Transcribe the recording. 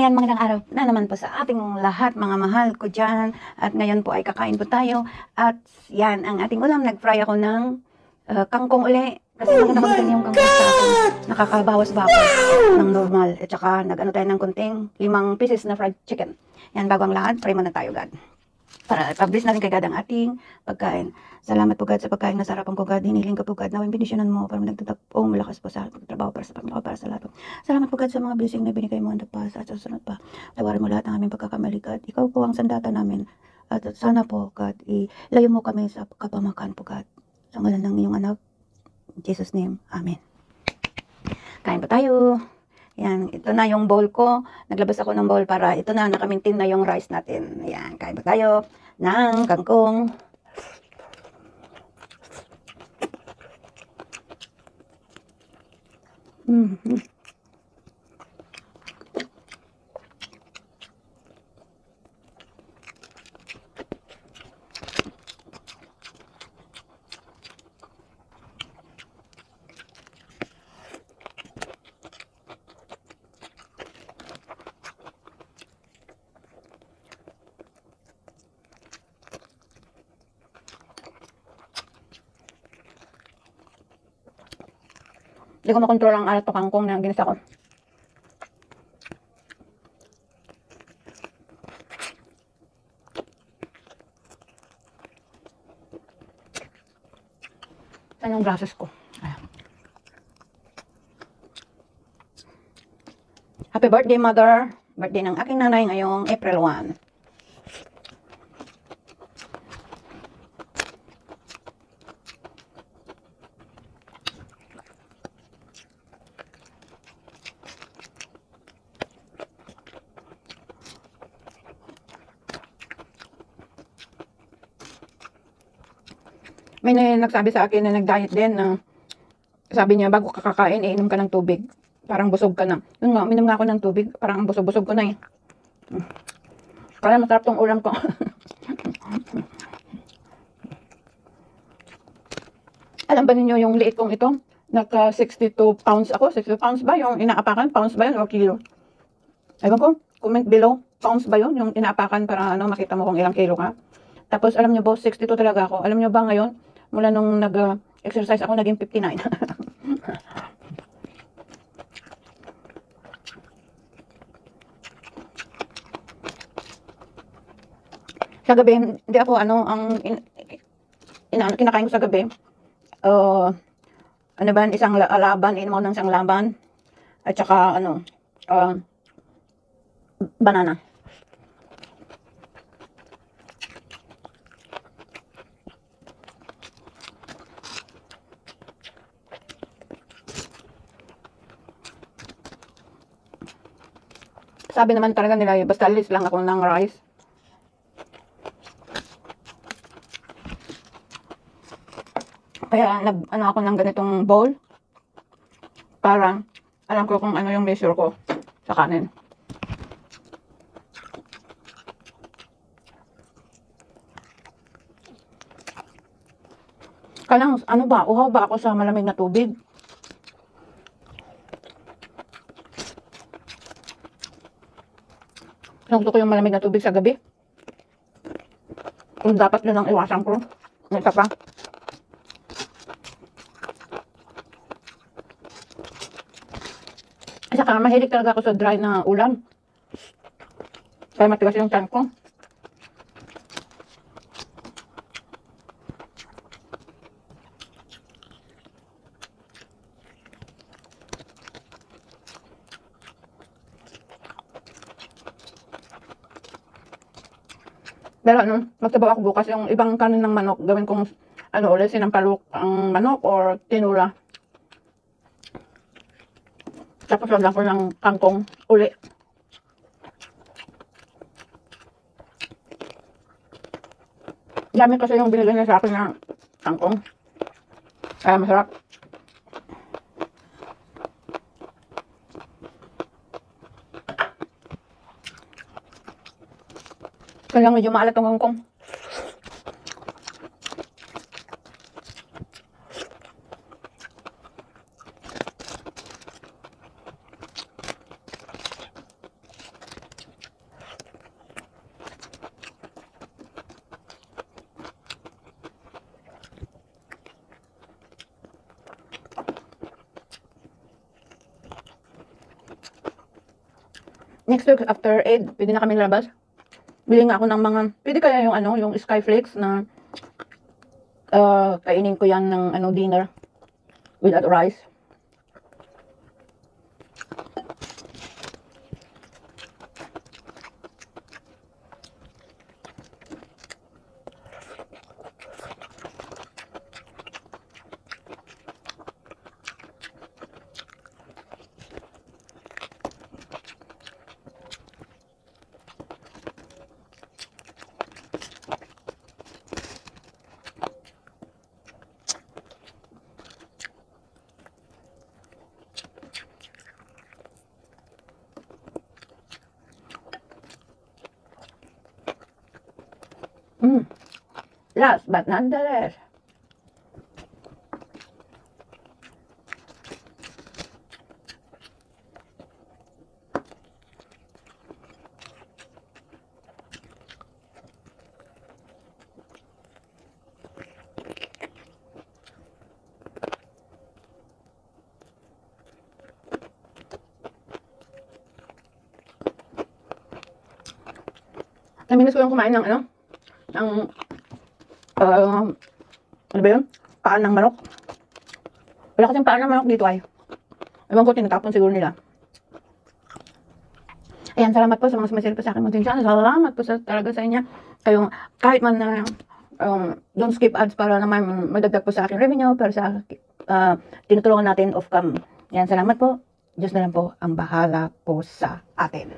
Ayan, magandang araw na naman po sa ating lahat, mga mahal ko dyan. At ngayon po ay kakain po tayo. At yan, ang ating ulam, nag-fry ako ng kangkong uli. Kasi maganda ko yung kangkong sa akin. Nakakabawas-bawas ng normal. At saka nag-ano tayo ng kunting 5 pieces na fried chicken. Yan, bago ang lahat, pray muna tayo, God. Para pag-bless natin kay God ang ating pagkain. Salamat po God sa pagkain na sarapan ko God. Hiniling ko po God. Nawing bendisyonan mo para nagtatagpong malakas po sa pagtrabaho para sa pagtrabaho para sa lahat. Salamat po God sa mga blessing na binigay mo ang pagpas at susunod pa. Tawarin mo lahat ng aming pagkakamali God. Ikaw po ang sandata namin. At sana po God, ilayo mo kami sa kapamakan po God. Sa ngalan ng iyong anak. In Jesus name. Amen. Kain pa tayo. Yan, ito na yung bowl ko. Naglabas ako ng bowl para ito na, nakamintin na yung rice natin. Yan, kain pa tayo ng kangkong. Hindi ko makontrol ang alat o kangkong na ginisa ko. Saan yung glasses ko? Ayan. Happy birthday, Mother! Birthday ng aking nanay ngayong April 1. May nagsabi sa akin na nag-diet din na sabi niya bago ka kakain, iinom ka ng tubig. Parang busog ka na. Yun nga, uminom nga ako ng tubig. Parang busog-busog ko na eh. Kaya masarap tong ulam ko. Alam ba ninyo yung liit kong ito? Naka 62 pounds ako. 62 pounds ba yung inaapakan? Pounds ba yun o kilo? Ewan ko, comment below. Pounds ba yun? Yung inaapakan para makita mo kung ilang kilo ka. Tapos alam nyo ba, 62 talaga ako. Alam nyo ba ngayon, mula nung nag-exercise ako, naging 59. Sa gabi, hindi ako, ang kinakain ko sa gabi, ano ba, isang laban, inom ako ng isang laban, at saka, banana. Sabi naman talaga nila, basta list lang ako ng rice. Kaya ako ng ganitong bowl para alam ko kung ano yung measure ko sa kanin. Kalang, uhaw ba ako sa malamig na tubig? Gusto ko yung malamig na tubig sa gabi. Kung dapat yun ang iwasan ko. Isa pa. At saka mahilig talaga ako sa dry na ulam. Kaya matigas yung tiyan ko. Pero magsabaw ako bukas yung ibang kanin ng manok. Gawin kong ulit sinampalok ang manok or tinula. Tapos lagyan ko ng kangkong uli. Dami kasi yung binigay niya sa akin ng kangkong. Kaya masarap. Kaya lang medyo maalat ang kangkong. next week after Eid, pwede na kami labas. Bili nga ako ng mga, pwede kaya yung ano, yung Skyflakes na kainin ko yan ng ano, dinner without rice. Last but not the least. Naminis ko yung kumain ng ano, ng ano ba yun? Paan ng manok. Wala kasing paan ng manok dito ay. Ewan ko, tinatapon siguro nila. Ayan, salamat po sa mga sumasil po sa akin munting channel. Salamat po talaga sa inyo. Kayong, kahit man na don't skip ads para naman madagdag po sa akin revenue, pero sa tinutulungan natin off cam. Ayan, salamat po. Diyos na lang po ang bahala po sa atin.